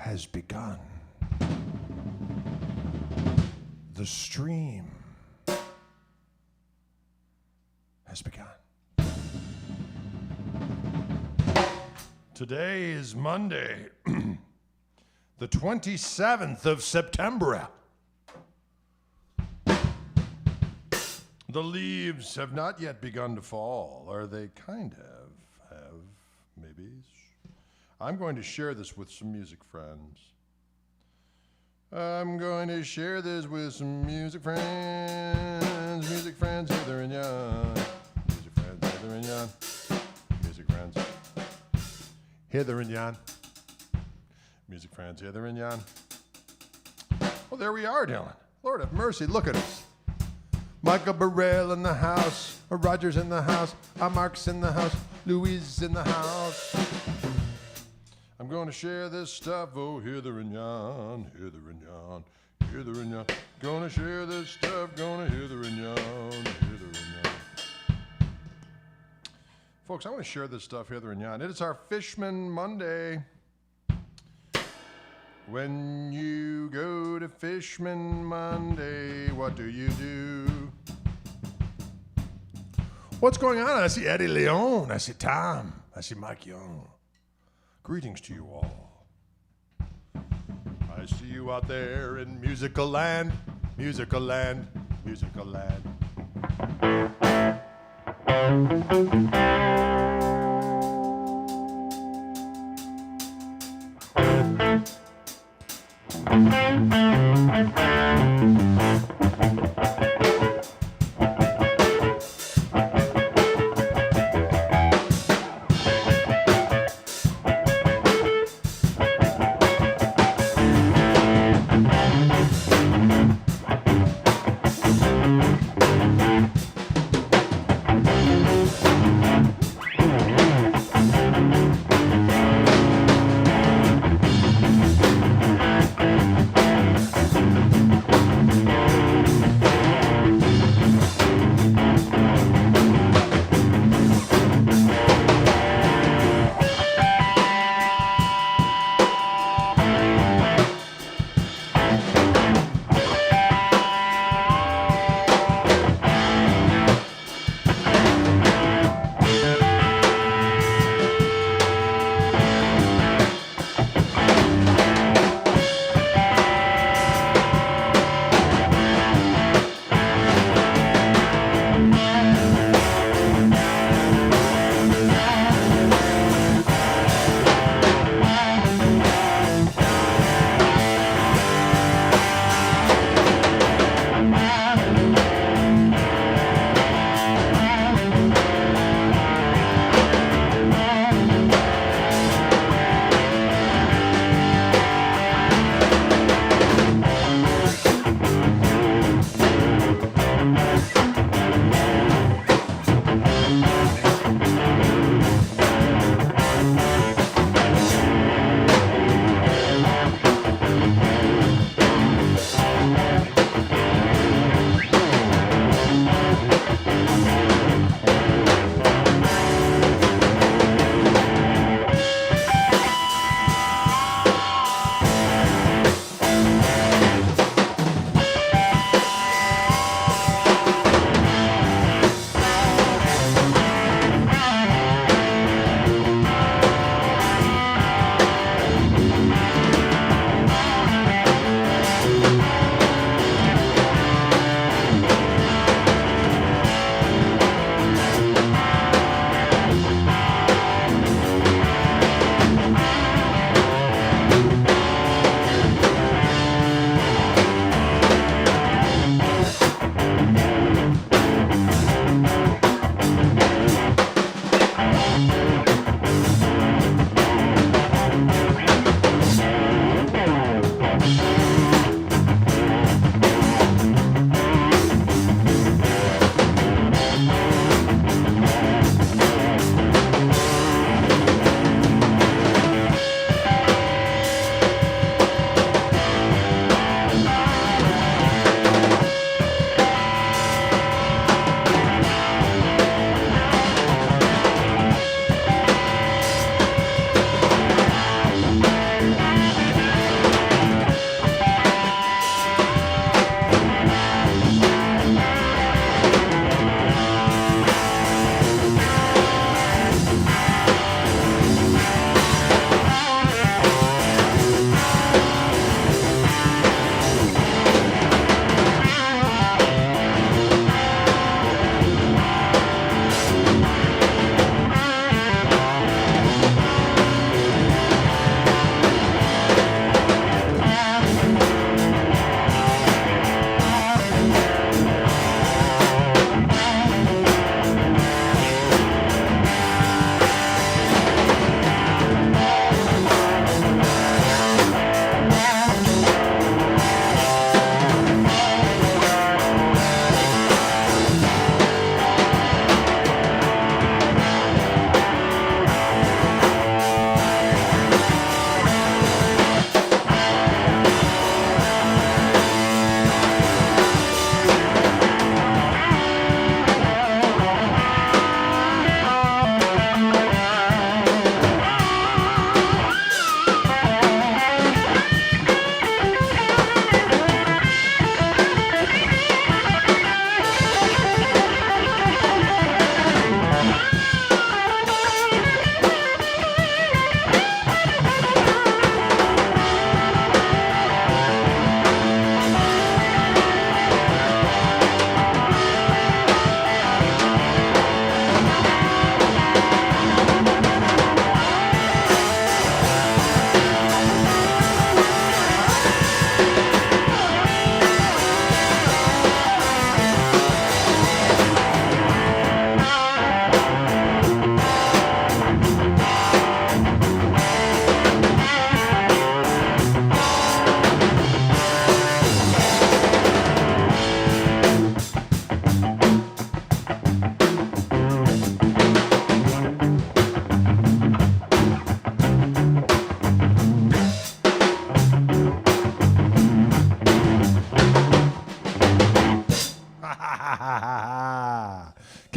has begun. The stream has begun. Today is Monday, the 27th of September. The leaves have not yet begun to fall, or they kind of have, maybe. I'm going to share this with some music friends. I'm going to share this with some music friends hither and yon. Music friends hither and yon. Music friends hither and yon. Music friends hither and yon. Well, there we are, Dylan. Lord have mercy, look at us. Michael Burrell in the house, Roger's in the house, Mark's in the house, Louise in the house. I'm going to share this stuff, oh, hither and yon, hither and yon, hither and yon. Gonna share this stuff, gonna hither and yon, hither and yon. Folks, I want to share this stuff hither and yon. It is our Fishman Monday. When you go to Fishman Monday, what do you do? What's going on? I see Eddie Leon, I see Tom, I see Mike Young. Greetings to you all. I see you out there in musical land, musical land, musical land.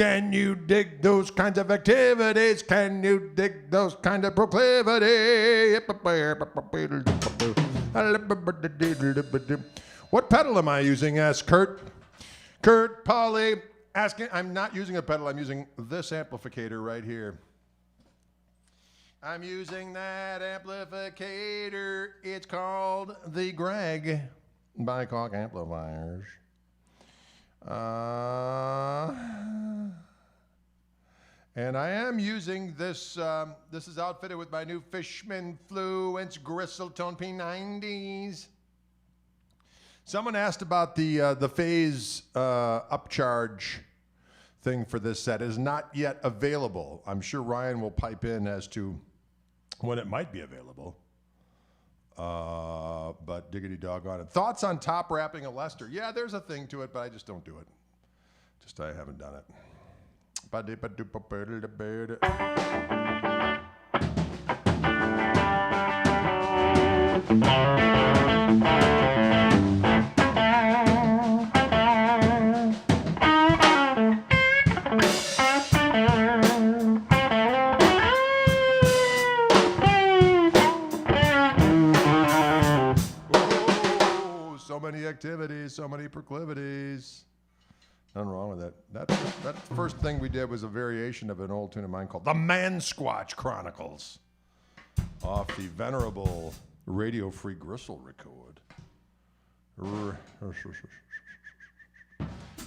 Can you dig those kinds of activities? Can you dig those kind of proclivity? What pedal am I using? Asked Kurt. Kurt Polly asking. I'm not using a pedal. I'm using this amplificator right here. I'm using that amplificator. It's called the Greg by Koch Amplifiers. And I am using this. This is outfitted with my new Fishman Fluence Gristle-Tone P90s. Someone asked about the phase upcharge thing for this set. It is not yet available. I'm sure Ryan will pipe in as to when it might be available. But diggity doggone it. Thoughts on top wrapping a Lester? Yeah, there's a thing to it, but I just don't do it. Just I haven't done it. So many activities, so many proclivities. Nothing wrong with it. That first thing we did was a variation of an old tune of mine called The Man Squatch Chronicles off the venerable Radio Free Gristle record.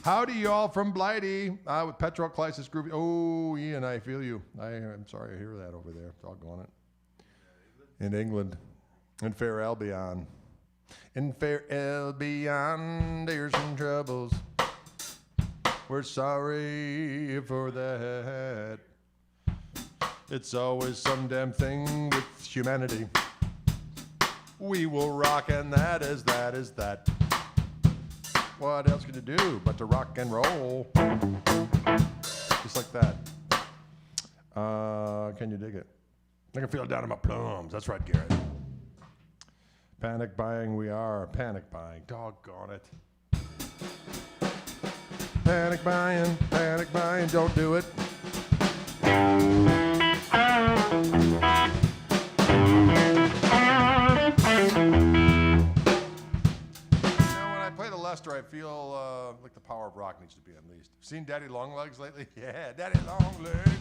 Howdy, y'all from Blighty with Petrol Crisis Groovy. Oh, Ian, I feel you. I'm sorry to hear that over there. Doggone it. In England. In Fair Albion. In Fair Albion, there's some troubles. We're sorry for that. It's always some damn thing with humanity. We will rock, and that is that. What else can you do but to rock and roll? Just like that. Can you dig it? I can feel it down in my plums. That's right, Garrett. Panic buying, we are panic buying. Doggone it. Panic buying, don't do it. Lester, I feel like the power of rock needs to be unleashed. Seen Daddy Longlegs lately? Yeah, Daddy Longlegs.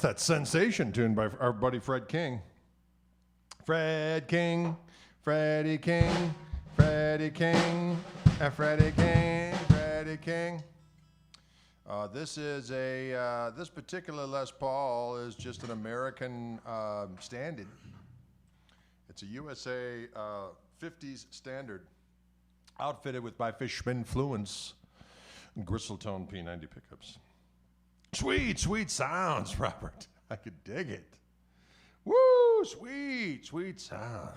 That's that Sensation tune by our buddy Fred King. Fred King, Freddie King, Freddie King, Freddie King, Freddie King. This is this particular Les Paul is just an American standard. It's a USA 50s standard, outfitted with by Fishman Fluence, Gristletone P90 pickups. Sweet, sweet sounds, Robert. I could dig it. Woo, sweet, sweet sound.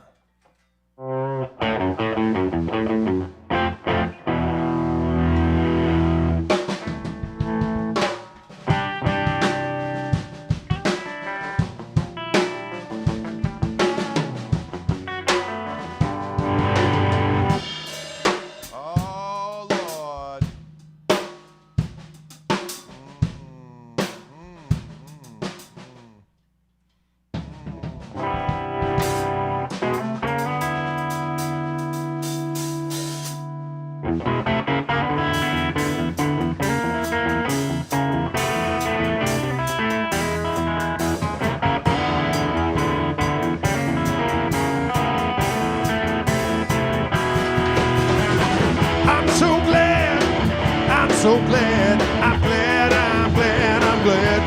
So glad, I'm glad, I'm glad, I'm glad.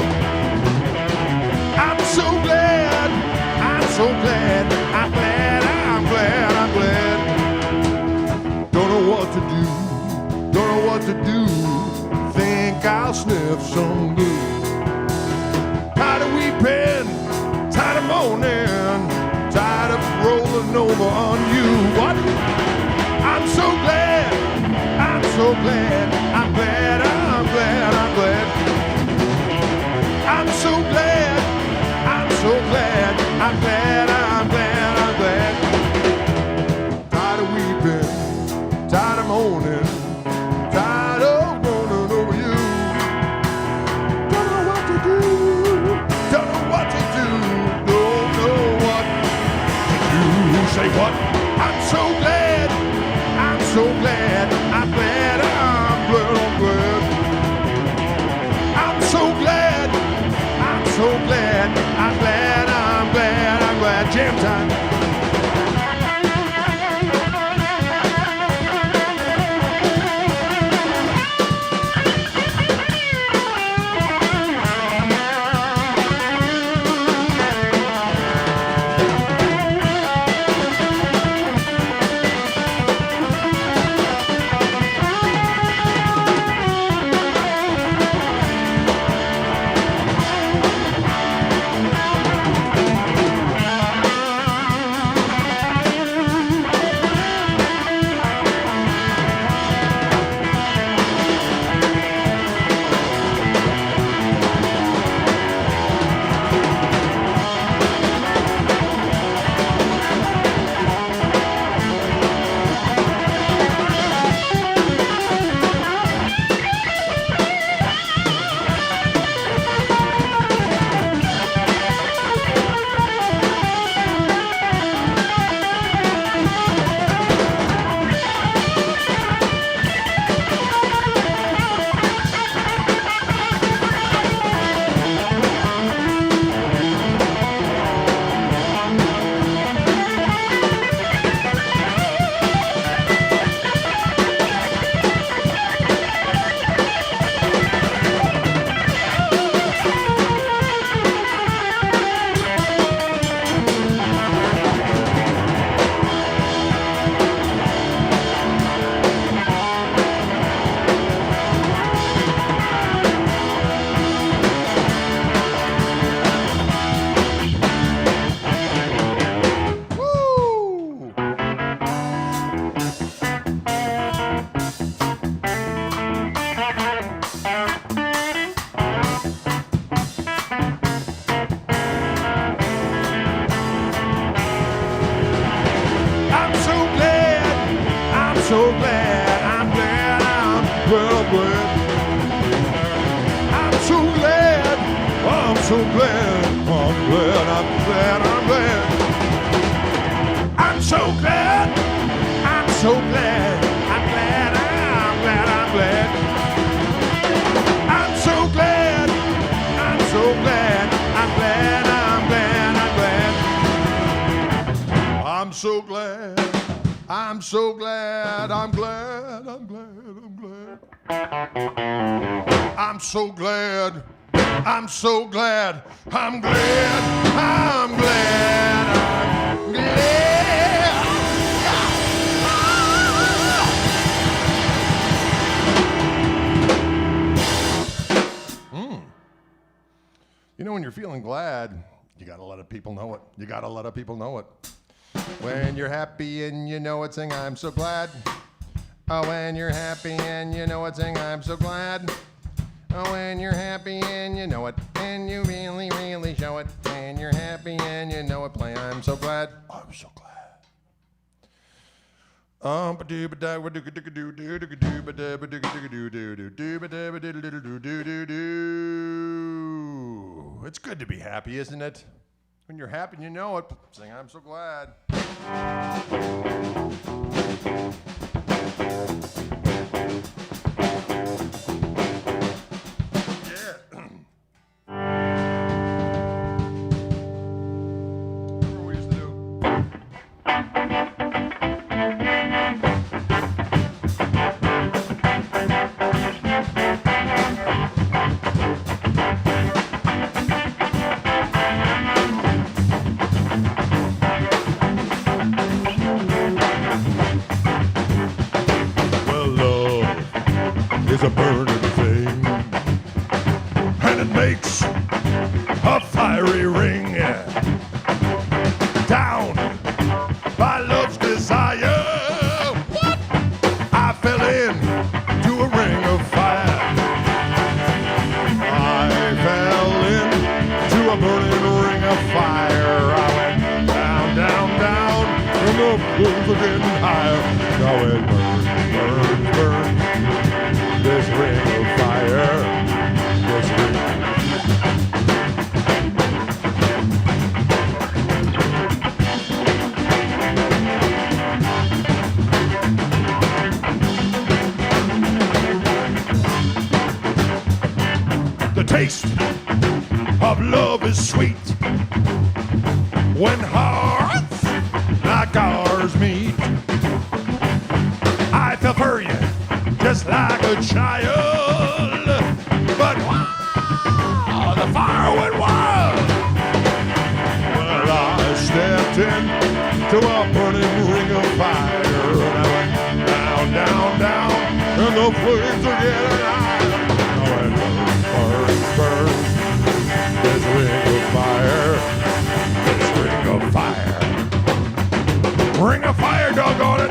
I'm so glad, I'm so glad, I'm glad, I'm glad, I'm glad. Don't know what to do, don't know what to do. Think I'll sniff some glue. Tired of weeping, tired of moaning, tired of rolling over on you. What? I'm so glad, I'm so glad. I'm glad, I'm glad, I'm glad. I'm so glad, I'm so glad, I'm glad, I'm glad, I'm glad. Tired of weeping, tired of moaning, tired of moaning over you. Don't know what to do, don't know what to do, don't know what to do. Say what? I'm so glad, I'm so glad, I'm glad, I'm glad, I'm glad. I'm so glad, I'm so glad, I'm glad, I'm glad, I'm glad. Jam time. so glad, I'm glad, I'm glad. I'm so glad, I'm so glad, I'm glad, I'm glad, I'm glad. I'm so glad, I'm so glad, I'm glad, I'm glad, I'm glad. I'm so glad, I'm so glad, so glad. I'm so glad. I'm glad. I'm glad. I'm glad. I'm so glad. I'm so glad. I'm glad. I'm glad. I'm glad. You know, when you're feeling glad, you gotta let people know it. You gotta let people know it. When you're happy and you know it, sing I'm so glad. Oh, when you're happy and you know it, sing I'm so glad. Oh, when you're happy and you know it, and you really, really show it. When you're happy and you know it, play I'm so glad. I'm so glad. It's good to be happy, isn't it? When you're happy and you know it, sing I'm so glad. Is a burning thing, and it makes a fiery ring down by love's desire. What? I fell into a ring of fire. I fell into a burning ring of fire. I went down, down, down, and the flames were getting higher. Now it burns, burns, burns. This ring of fire, this ring. The taste of love is sweet when hearts like ours meet. I fell for you just like a child, but wow, the fire went wild. Well, I stepped into a burning ring of fire, and I went down, down, down, and the flames are getting higher. I went burn, burn, burn, this ring of fire, this ring of fire. Ring of fire, doggone it.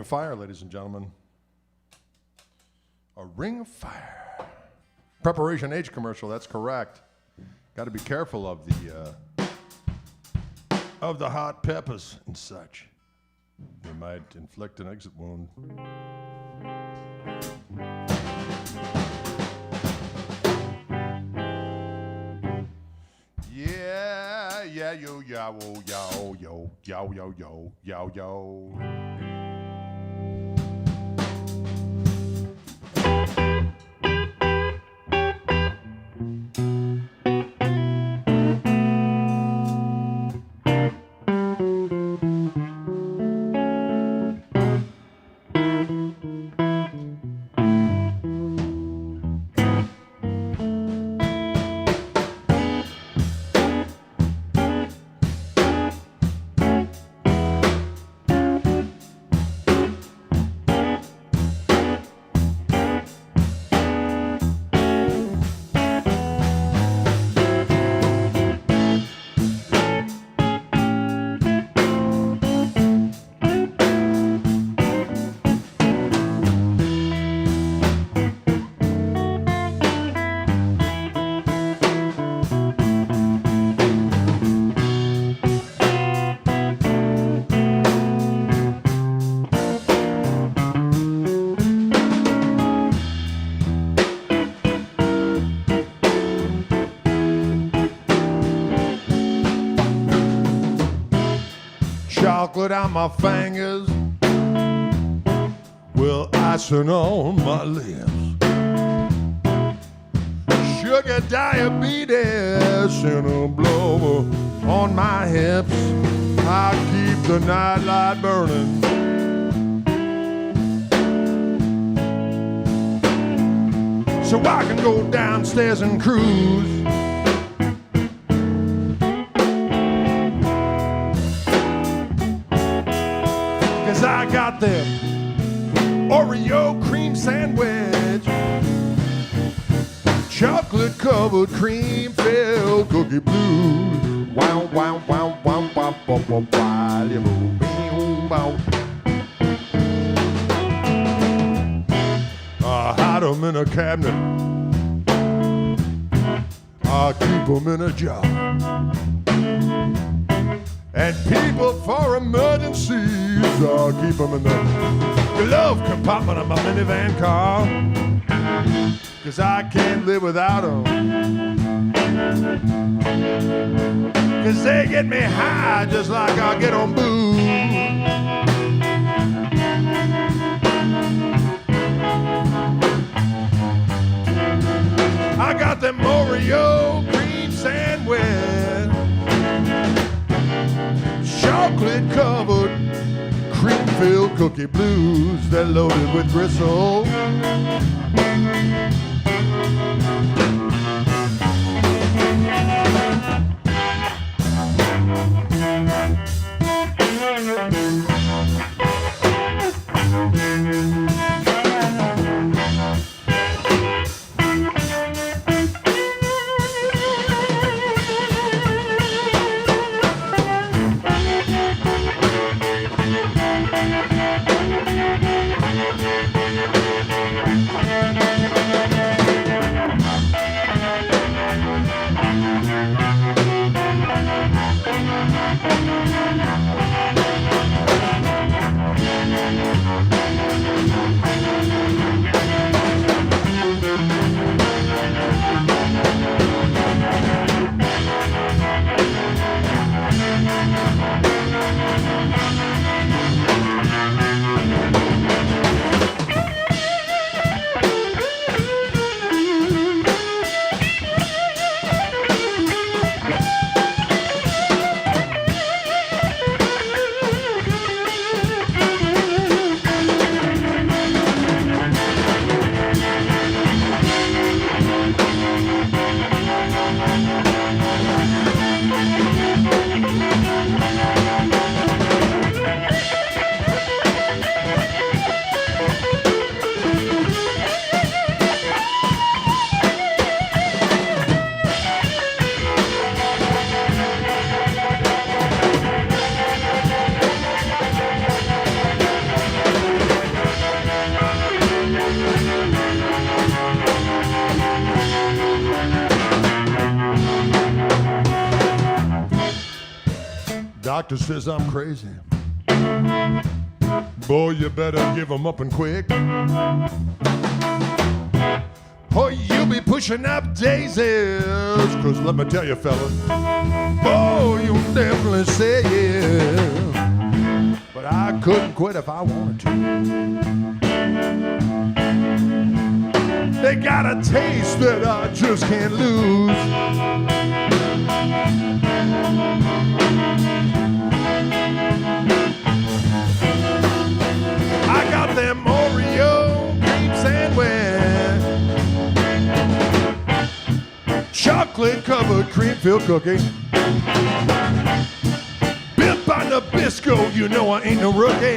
Fire, ladies and gentlemen. A ring of fire. Preparation H commercial, that's correct. Got to be careful of the hot peppers and such. They might inflict an exit wound. Yeah. yeah, yo, yo, yo, yo, yo, yo, yo, yo, yo. Chocolate on my fingers, with icing on my lips. Sugar diabetes in a blower on my hips. I keep the nightlight burning. So I can go downstairs and cruise. I got them Oreo cream sandwich, chocolate covered cream filled cookie blues. Wow, wow, wow, wow, wow, wow, wow, wow. I hide them in a cabinet, I keep them in a jar. And people for emergencies, I'll keep them in the glove compartment of my minivan car. 'Cause I can't live without them. 'Cause they get me high just like I get on booze. I got them Oreo cream sandwich, chocolate covered, cream filled cookie blues. They're loaded with gristle. Doctor says I'm crazy. Boy, you better give 'em up and quick. Boy, you'll be pushing up daisies. 'Cause let me tell you, fella, boy, you'll definitely say yeah, but I couldn't quit if I wanted to. They got a taste that I just can't lose. I got them Oreo cream sandwich, chocolate covered cream filled cookie. Built by Nabisco, you know I ain't no rookie.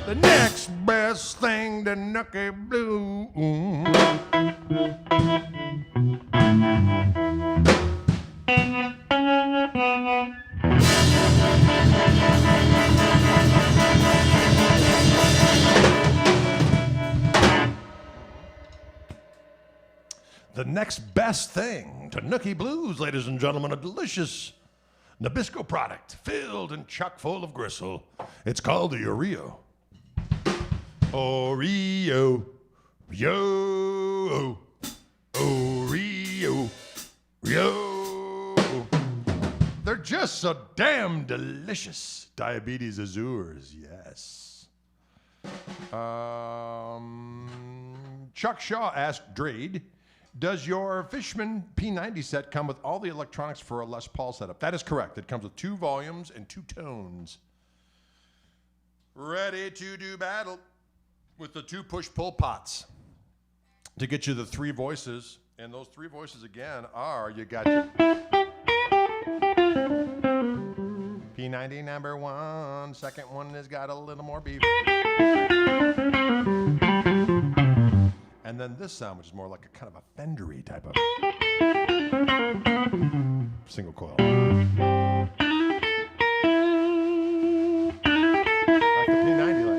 The next best thing to Nucky Blue. The next best thing to Nookie Blues, ladies and gentlemen, a delicious Nabisco product filled and chock full of gristle. It's called the Oreo. Oreo, yo, Oreo, yo. They're just so damn delicious. Diabetes Azures, yes. Chuck Shaw asked Drade, does your Fishman P90 set come with all the electronics for a Les Paul setup? That is correct. It comes with 2 volumes and 2 tones. Ready to do battle with the 2 push-pull pots to get you the 3 voices. And those 3 voices, again, are, you got your P90 number 1. Second one has got a little more beef. And then this sound, which is more like a kind of a Fendery type of single coil. Like the P90 like.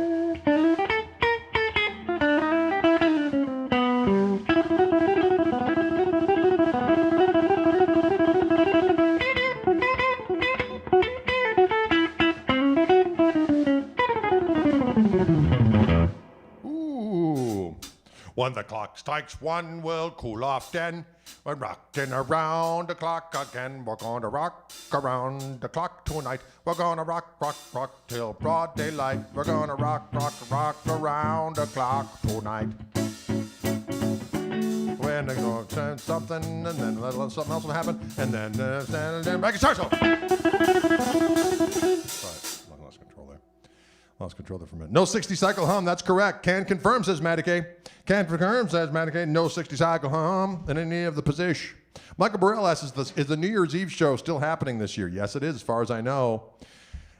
When the clock strikes 1, we'll cool off then. We're rocking around the clock again. We're gonna rock around the clock tonight. We're gonna rock, rock, rock till broad daylight. We're gonna rock, rock, rock around the clock tonight. When they're gonna turn something, and then something else will happen, and then back it starts. Sorry, lost control there. Lost control there for a minute. No 60 cycle hum, that's correct. Can confirm, says Matty K. Can confirm, says Matty K. No 60 cycle hum in any of the position. Michael Burrell asks, is the New Year's Eve show still happening this year? Yes, it is, as far as I know.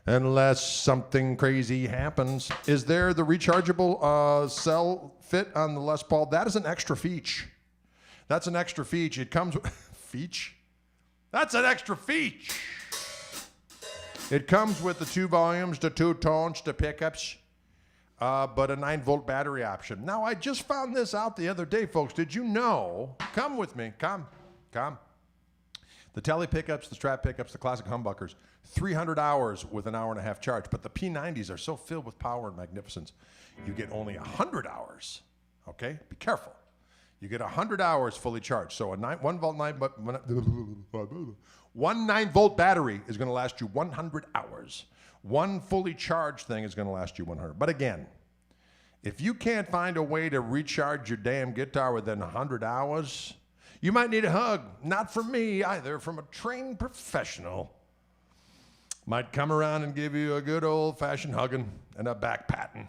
Unless something crazy happens. Is there the rechargeable cell fit on the Les Paul? That is an extra feature. That's an extra feature. It comes with... feature? That's an extra feature. It comes with the 2 volumes, the 2 tones, the pickups, but a 9-volt battery option. Now, I just found this out the other day, folks. Did you know? Come with me. Come. The tele pickups, the Strat pickups, the classic humbuckers, 300 hours with an hour-and-a-half charge. But the P90s are so filled with power and magnificence, you get only 100 hours. Okay? Be careful. You get 100 hours fully charged. So a 9-volt battery is going to last you 100 hours. One fully charged thing is going to last you 100. But again, if you can't find a way to recharge your damn guitar within 100 hours, you might need a hug. Not from me either, from a trained professional. Might come around and give you a good old-fashioned hugging and a back patting.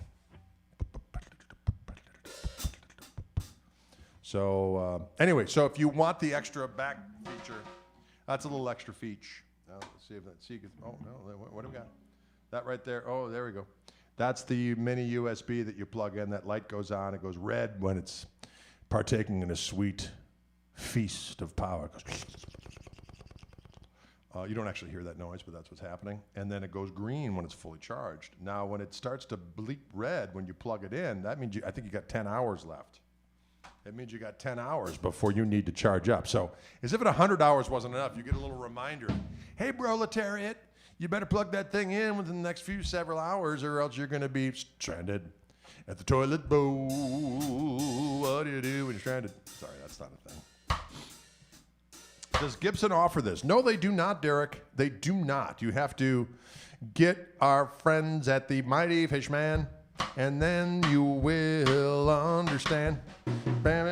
So anyway, so if you want the extra back feature, that's a little extra feature. Let's see if that. Oh no, what do we got? That right there. Oh, there we go. That's the mini USB that you plug in. That light goes on. It goes red when it's partaking in a sweet feast of power. You don't actually hear that noise, but that's what's happening. And then it goes green when it's fully charged. Now, when it starts to bleep red when you plug it in, that means I think you got 10 hours left. It means you got 10 hours before you need to charge up. So as if 100 hours wasn't enough, you get a little reminder. Hey, proletariat, you better plug that thing in within the next several hours or else you're going to be stranded at the toilet bowl. What do you do when you're stranded? Sorry, that's not a thing. Does Gibson offer this? No, they do not, Derek. They do not. You have to get our friends at the Mighty Fishman, and then you will understand. There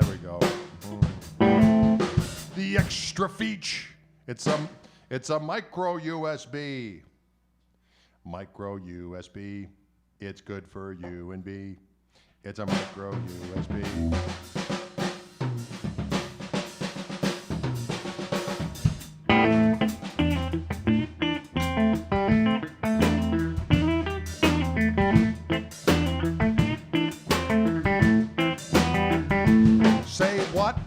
we go. The extra feature. It's a micro USB. Micro USB. It's good for you and B. It's a micro USB. Say what?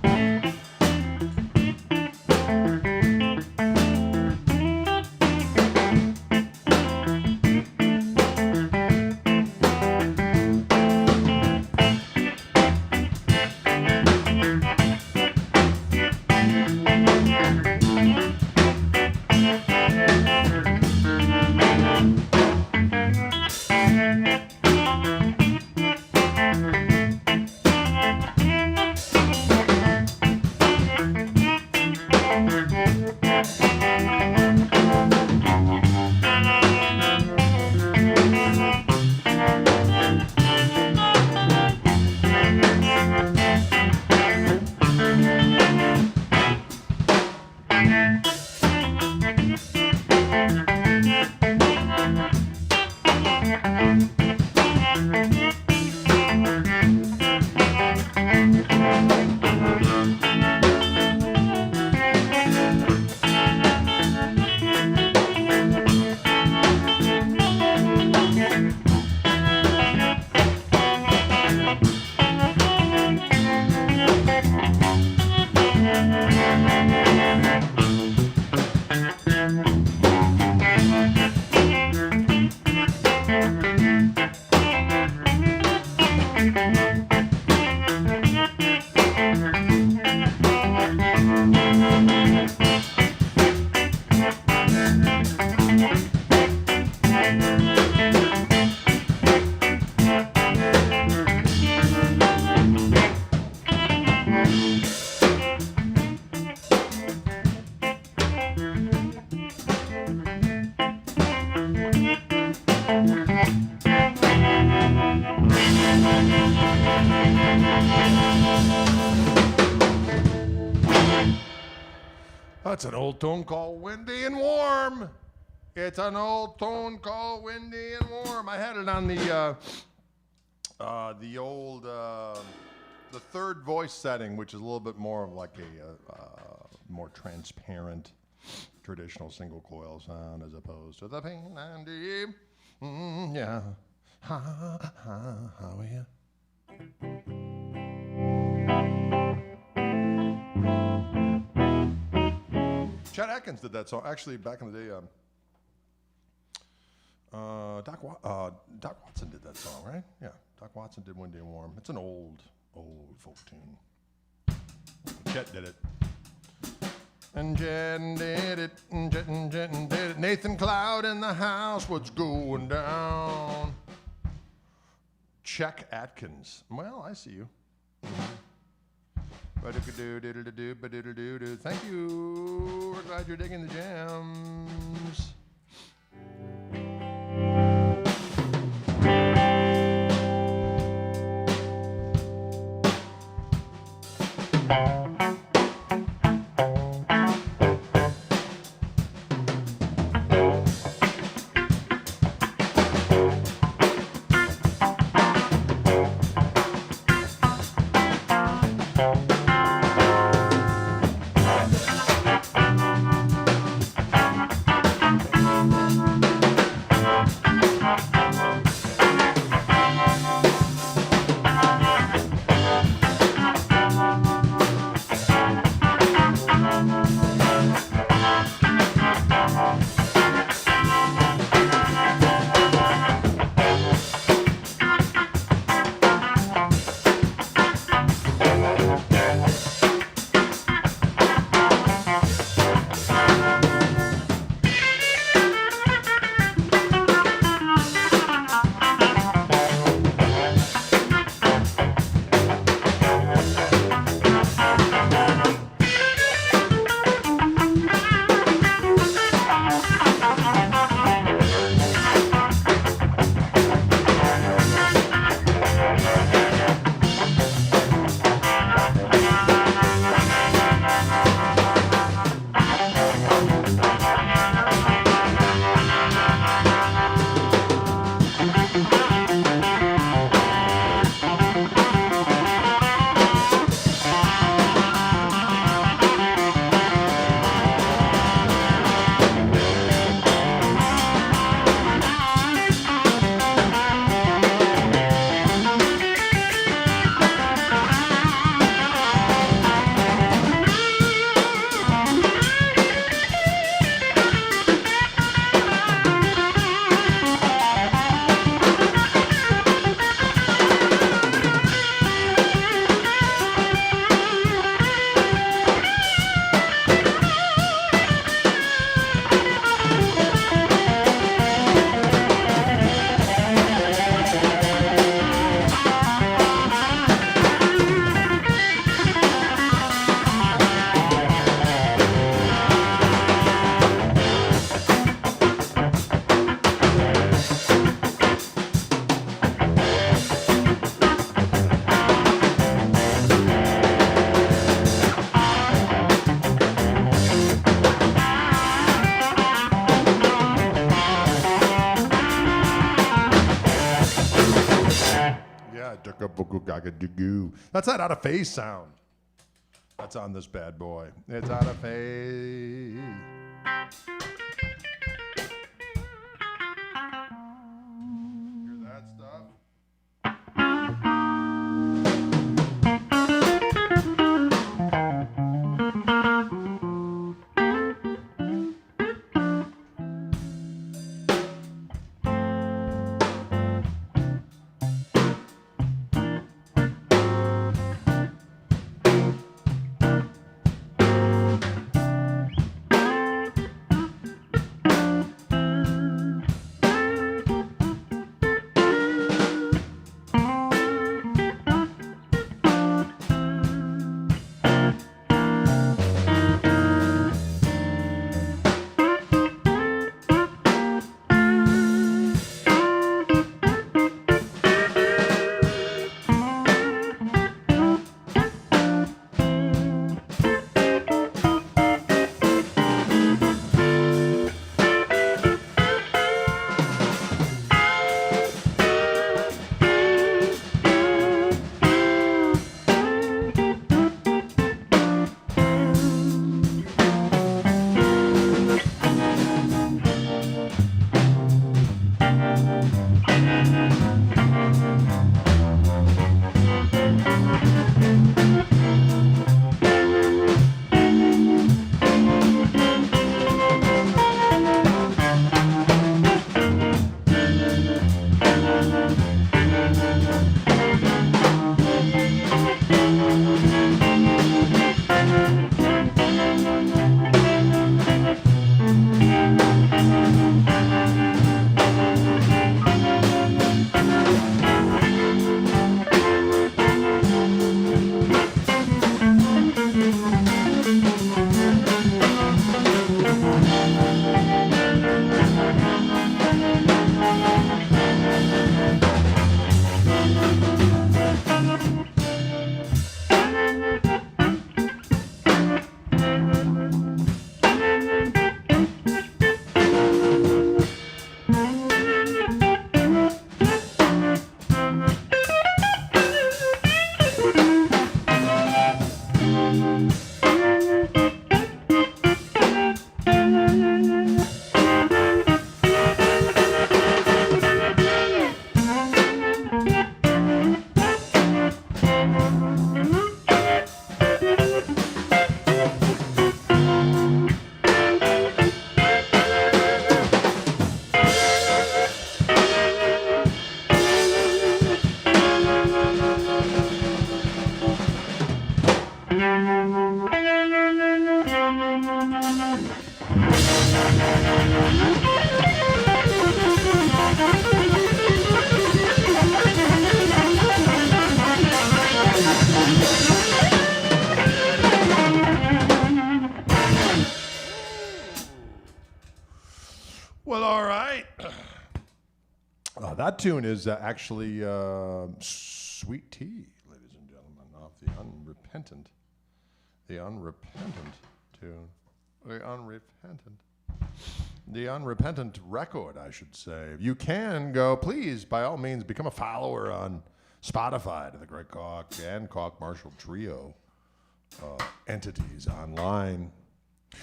That's an old tune called Windy and Warm. It's an old tune called Windy and Warm. I had it on the old, the third voice setting, which is a little bit more of like a more transparent, traditional single coil sound as opposed to the pain and the, yeah. Ha, ha, ha, yeah. Chet Atkins did that song. Actually, back in the day, Doc Watson did that song, right? Yeah, Doc Watson did Windy and Warm. It's an old folk tune. Chet did it. And Chet did it, and Chet did it. Nathan Cloud in the house, what's going down? Chet Atkins. Well, I see you. Thank you. We're glad you're digging the jams. Cock-a-doo-goo. That's that out of phase sound. That's on this bad boy. It's out of phase. Hear that stuff? Well, all right. That tune is actually Sweet Tea, ladies and gentlemen, off the Unrepentant. The Unrepentant tune. The Unrepentant record, I should say. You can go, please, by all means, become a follower on Spotify to the Great Koch and Koch Marshall Trio entities online.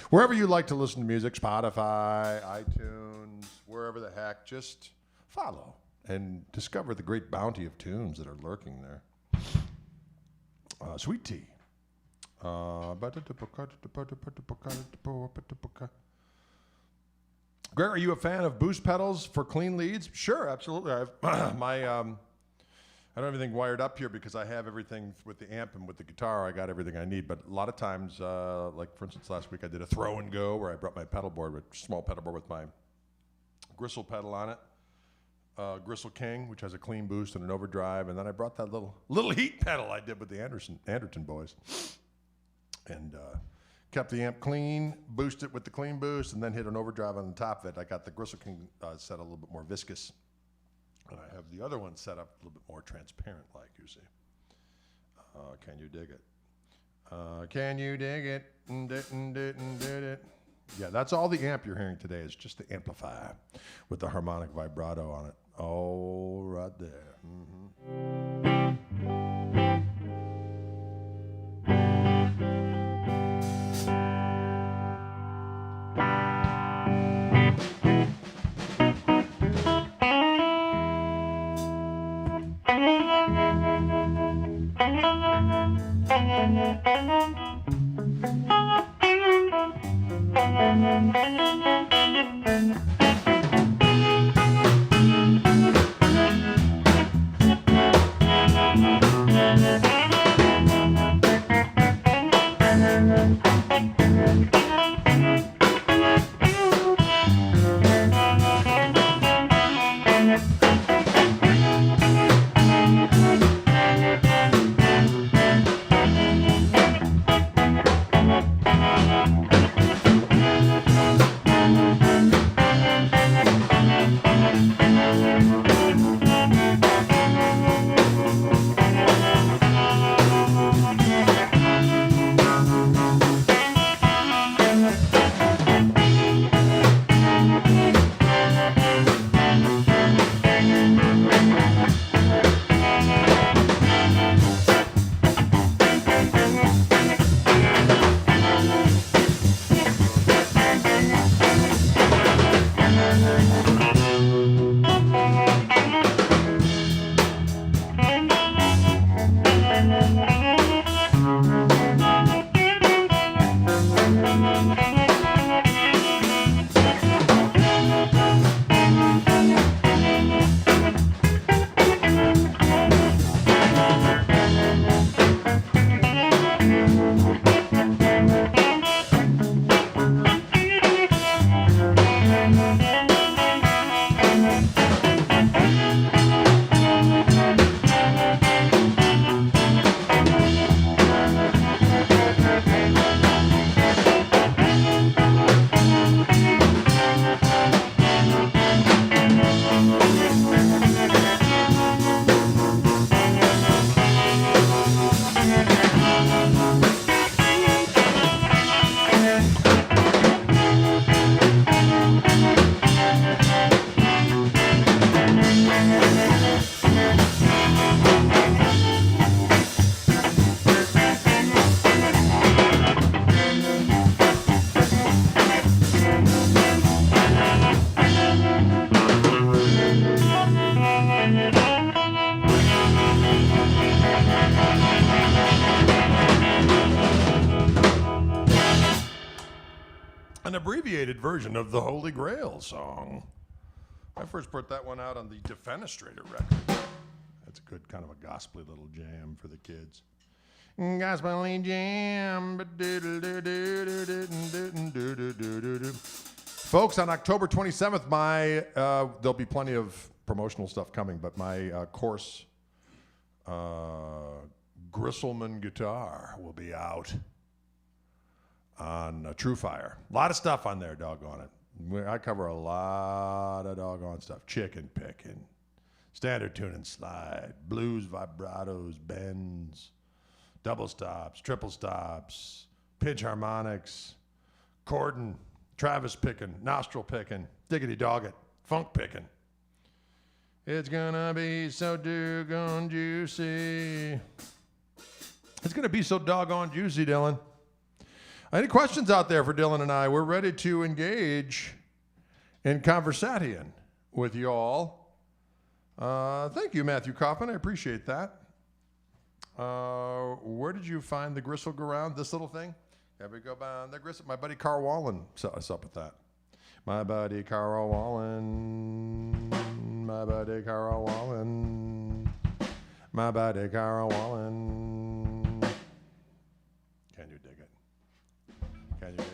Wherever you like to listen to music, Spotify, iTunes, wherever the heck, just follow and discover the great bounty of tunes that are lurking there. Sweet Tea. Greg, are you a fan of boost pedals for clean leads? Sure, absolutely. I don't have everything wired up here because I have everything with the amp and with the guitar. I got everything I need. But a lot of times, like for instance, last week I did a throw and go where I brought my pedal board, a small pedal board with my Gristle pedal on it, Gristle King, which has a clean boost and an overdrive, and then I brought that little heat pedal I did with the Anderton boys, and kept the amp clean, boosted with the clean boost, and then hit an overdrive on the top of it. I got the Gristle King set a little bit more viscous. And I have the other one set up a little bit more transparent, like you see. Can you dig it? Can you dig it? Yeah, that's all the amp you're hearing today is just the amplifier with the harmonic vibrato on it. Oh, right there. Mm-hmm. An abbreviated version of the Holy Grail song. I first put that one out on the Defenestrator record. That's a good kind of a gospely little jam for the kids. Gospely jam. Folks, on October 27th, there'll be plenty of promotional stuff coming, but my course, Grisselman Guitar, will be out on True Fire. A lot of stuff on there, doggone it. I cover a lot of doggone stuff. Chicken picking, standard tune and slide, blues, vibratos, bends, double stops, triple stops, pitch harmonics, cordon, Travis picking, nostril picking, diggity dog it, funk picking. It's gonna be so doggone juicy. It's gonna be so doggone juicy, Dylan. Any questions out there for Dylan and I? We're ready to engage in conversation with you all. Thank you, Matthew Kaufman. I appreciate that. Where did you find the gristle go round? This little thing? There we go down the gristle. My buddy Carl Wallen set us up with that. My buddy Carl Wallen. My buddy Carl Wallen. My buddy Carl Wallen. Can you dig it? Can you dig it?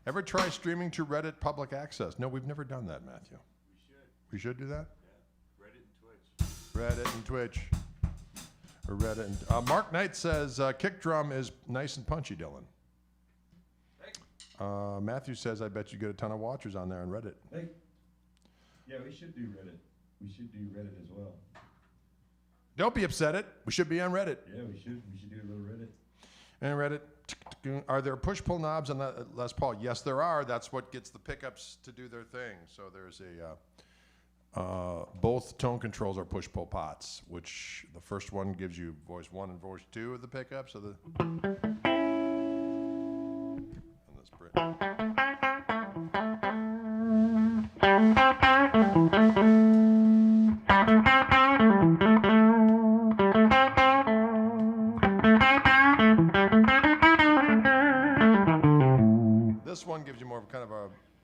Ever try streaming to Reddit public access? No, we've never done that, Matthew. We should do that? Yeah. Reddit and Twitch. Or Reddit and Mark Knight says kick drum is nice and punchy, Dylan. Hey. Matthew says I bet you get a ton of watchers on there on Reddit. Hey. Yeah, we should do Reddit. We should do Reddit as well. Don't be upset. We should be on Reddit. Yeah, we should. We should do a little Reddit. And Reddit. Are there push-pull knobs on the Les Paul? Yes, there are. That's what gets the pickups to do their thing. So there's a both tone controls are push-pull pots, which the first one gives you voice 1 and voice 2 of the pickup. So the and this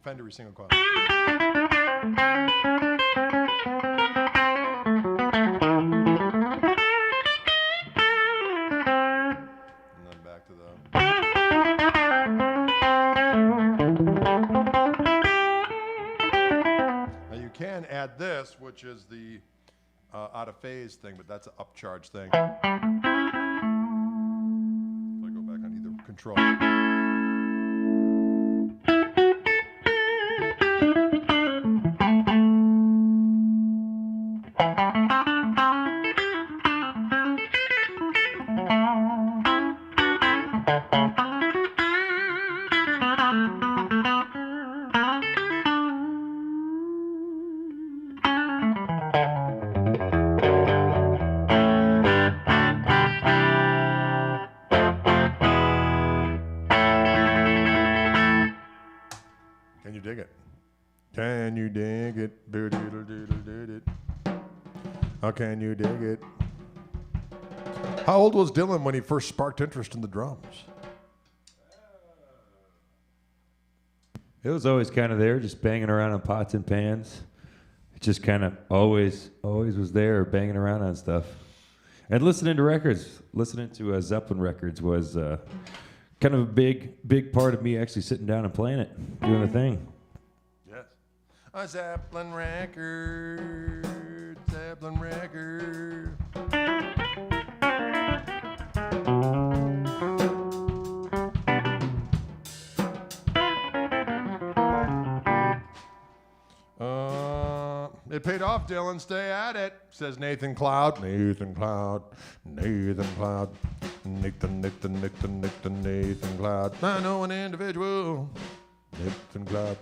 Fender single coil. And then back to the. Now you can add this, which is the out of phase thing, but that's an upcharge thing. If I go back on either control. Can you dig it? Can you dig it? Boo-doodle-doodle-doodle. How can you dig it? How old was Dylan when he first sparked interest in the drums? It was always kind of there, just banging around on pots and pans. It just kind of always was there, banging around on stuff. And listening to records, listening to Zeppelin records was kind of a big part of me actually sitting down and playing it, doing the thing. Yes. A Zeppelin record, Zeppelin record. It paid off, Dylan. Stay at it, says Nathan Cloud. Nathan Cloud. Nathan Cloud. Nathan Cloud. I know an individual. Nathan Cloud.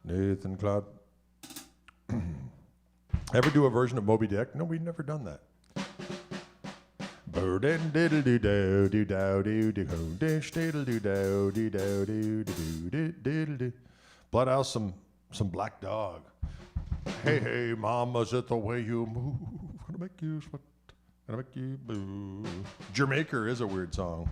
Nathan Cloud. Ever do a version of Moby Dick? No, we've never done that. Bloodhouse, some Black Dog. Hey, hey, mama, is it the way you move? Gonna make you sweat, gonna make you boo. Jamaica is a weird song.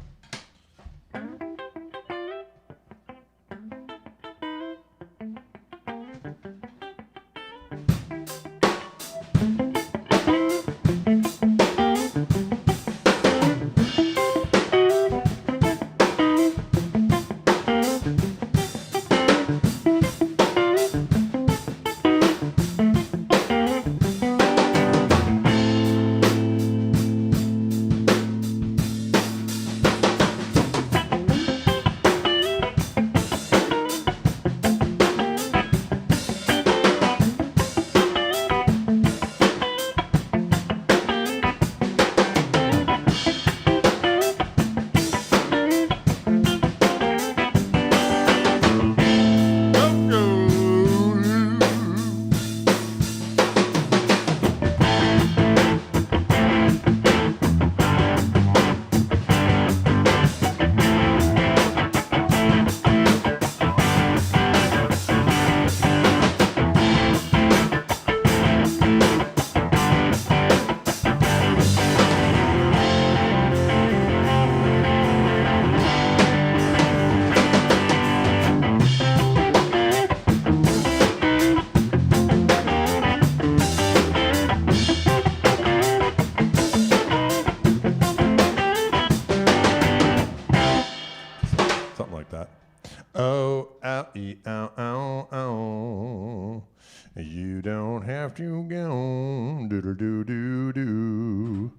You don't have to go. Do-do-do-do-do.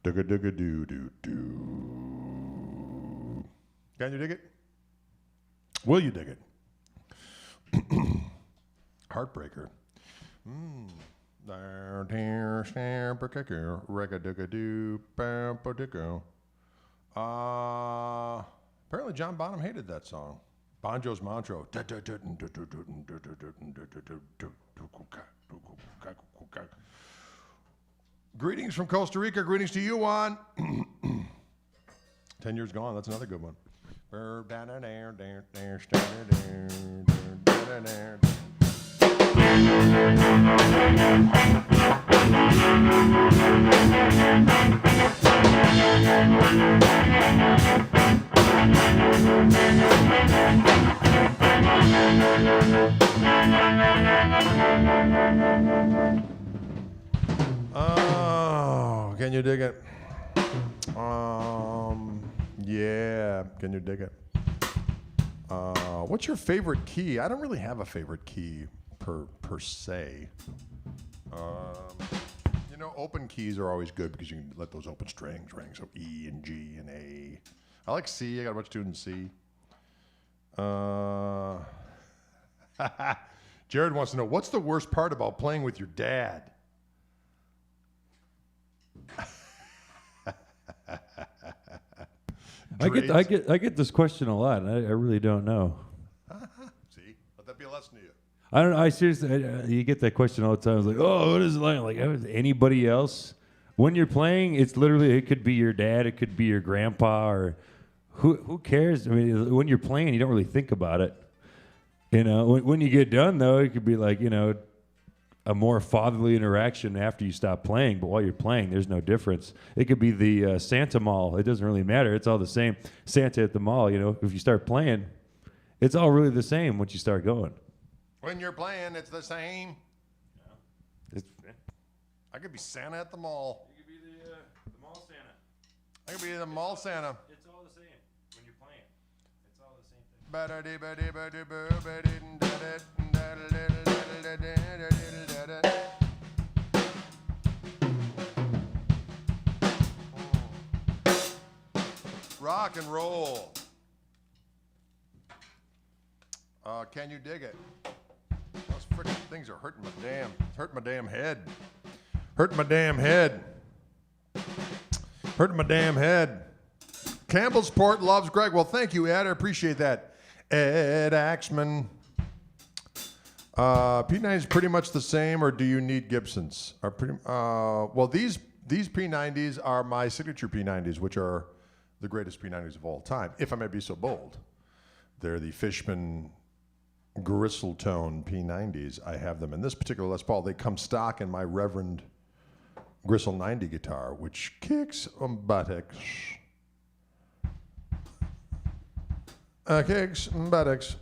Do-do-do-do-do-do. Can you dig it? Will you dig it? Heartbreaker. Apparently John Bonham hated that song. Bon Jovi's Montreux. Greetings from Costa Rica. Greetings to you, Juan. 10 Years Gone. That's another good one. Oh, can you dig it? Yeah, can you dig it? What's your favorite key? I don't really have a favorite key per se. You know, open keys are always good because you can let those open strings ring. So E and G and A. I like C. I got a bunch of students in C. Jared wants to know, what's the worst part about playing with your dad? I get this question a lot, and I really don't know. See, let that be a lesson to you. I don't know. I seriously, you get that question all the time. It's like, oh, what is it like? Like anybody else? When you're playing, it's literally, it could be your dad, it could be your grandpa, or who cares? I mean, when you're playing, you don't really think about it. You know, when you get done, though, it could be like, you know, a more fatherly interaction after you stop playing. But while you're playing, there's no difference. It could be the Santa mall. It doesn't really matter. It's all the same. Santa at the mall, you know, if you start playing, it's all really the same once you start going. When you're playing, it's the same. It's, I could be Santa at the mall. you could be the mall Santa. I could be the mall Santa. It's all the same when you're playing. It's all the same thing. Rock and roll. Can you dig it? Those freaking things are hurting my damn head. Hurting my damn head. Hurting my damn head. Campbellsport loves Greg. Well, thank you, Ed. I appreciate that. Ed Axman. P90 is pretty much the same, or do you need Gibsons? Well, these P90s are my signature P90s, which are the greatest P90s of all time, if I may be so bold. They're the Fishman Gristle-tone P90s. I have them in this particular Les Paul. They come stock in my Reverend Gristle 90 guitar, which kicks buttocks. Kicks buttocks.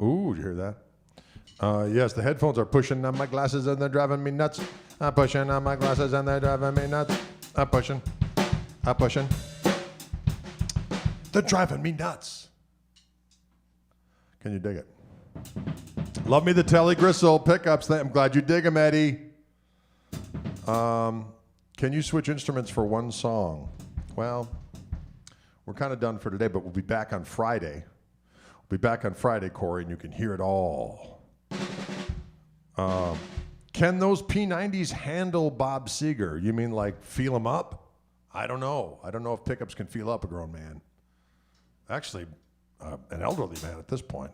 Ooh, did you hear that? Yes, the headphones are pushing on my glasses and they're driving me nuts. I'm pushing on my glasses and they're driving me nuts. I'm pushing. They're driving me nuts. Can you dig it? Love me the Telly Gristle pickups. I'm glad you dig them, Eddie. Can you switch instruments for one song? Well, we're kind of done for today, but we'll be back on Friday. We'll be back on Friday, Corey, and you can hear it all. Can those P90s handle Bob Seger? You mean like feel him up? I don't know. I don't know if pickups can feel up a grown man. Actually, an elderly man at this point.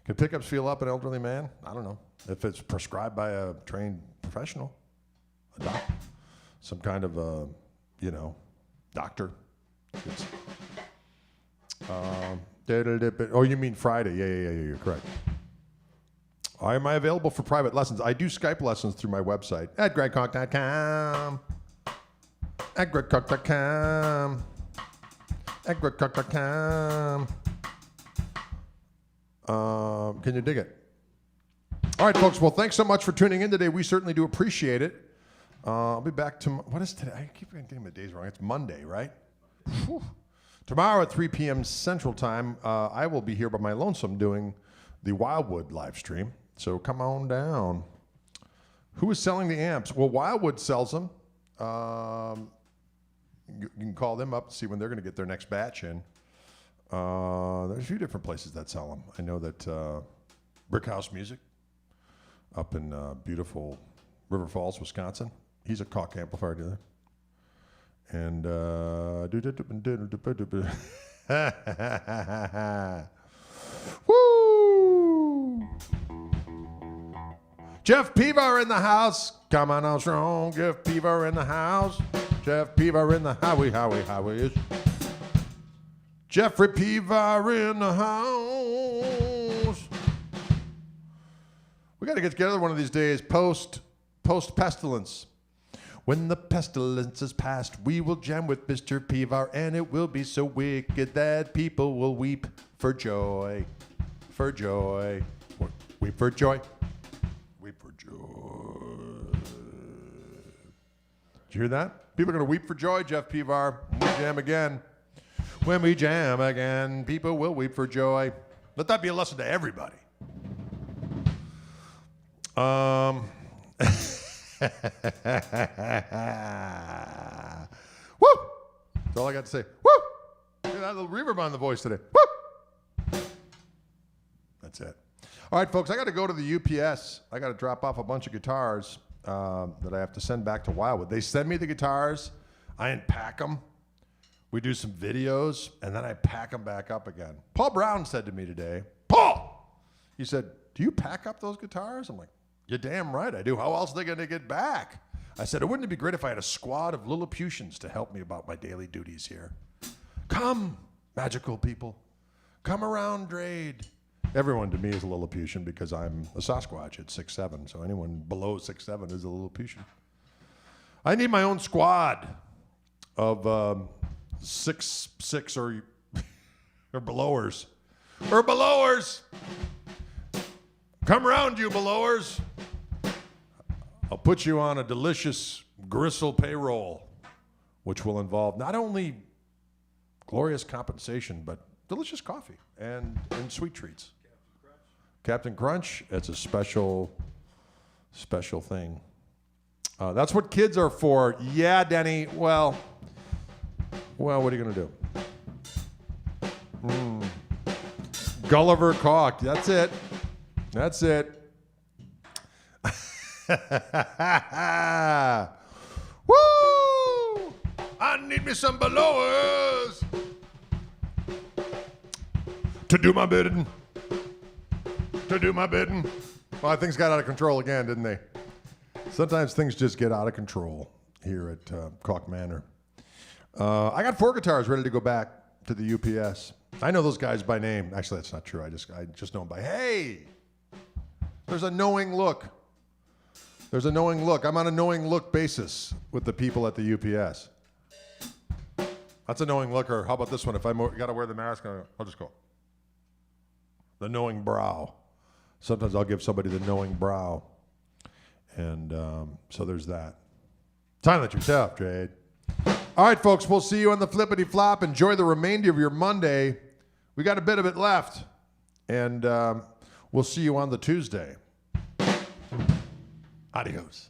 Can pickups feel up an elderly man? I don't know. If it's prescribed by a trained professional, a doctor, some kind of a, doctor. Oh, you mean Friday? Yeah, you're correct. Am I available for private lessons? I do Skype lessons through my website at gregkoch.com. At gregkoch.com. At gregkoch.com. Can you dig it? All right, folks. Well, thanks so much for tuning in today. We certainly do appreciate it. I'll be back tomorrow. What is today? I keep getting the days wrong. It's Monday, right? Whew. Tomorrow at 3 p.m. Central Time, I will be here by my lonesome doing the Wildwood live stream. So come on down. Who is selling the amps? Well, Wildwood sells them. You can call them up to see when they're going to get their next batch in. There's a few different places that sell them. I know that Brickhouse Music up in beautiful River Falls, Wisconsin. He's a Koch amplifier dealer. And woo! Jeff Peaver in the house. Come on out strong. Jeff Peaver in the house. Jeff Peaver in the Howie. Jeffrey Peaver in the house. got to get together one of these days, post pestilence. When the pestilence is past, we will jam with Mr. Pivar, and it will be so wicked that people will weep for joy. For joy. Weep for joy. Weep for joy. Did you hear that? People are going to weep for joy, Jeff Pivar, when we jam again. When we jam again, people will weep for joy. Let that be a lesson to everybody. Woo! That's all I got to say. Woo! Get that little reverb on the voice today. Woo! That's it. All right, folks, I got to go to the UPS. I got to drop off a bunch of guitars that I have to send back to Wildwood. They send me the guitars. I unpack them. We do some videos, and then I pack them back up again. Paul Brown said to me today, Paul, he said, do you pack up those guitars? I'm like, you're damn right I do. How else are they going to get back? I said, wouldn't it be great if I had a squad of Lilliputians to help me about my daily duties here? Come, magical people. Come around, Drade. Everyone to me is a Lilliputian because I'm a Sasquatch at 6'7", so anyone below 6'7" is a Lilliputian. I need my own squad of 6'6" or belowers. Or belowers! Come around, you belowers. I'll put you on a delicious gristle payroll, which will involve not only glorious compensation, but delicious coffee and sweet treats. Captain Crunch, it's a special thing. That's what kids are for. Yeah, Denny. Well, what are you going to do? Gulliver Koch. That's it. That's it. Woo! I need me some belowers to do my bidding. Well, things got out of control again, didn't they? Sometimes things just get out of control here at Koch Manor. I got 4 guitars ready to go back to the UPS. I know those guys by name. Actually, that's not true. I just know them by, hey, there's a knowing look. I'm on a knowing look basis with the people at the UPS. That's a knowing look, or how about this one? If I got to wear the mask, I'll just go. The knowing brow. Sometimes I'll give somebody the knowing brow. And so there's that. Silence yourself, Trade. All right, folks, we'll see you on the flippity flop. Enjoy the remainder of your Monday. We got a bit of it left. And we'll see you on the Tuesday. Adios.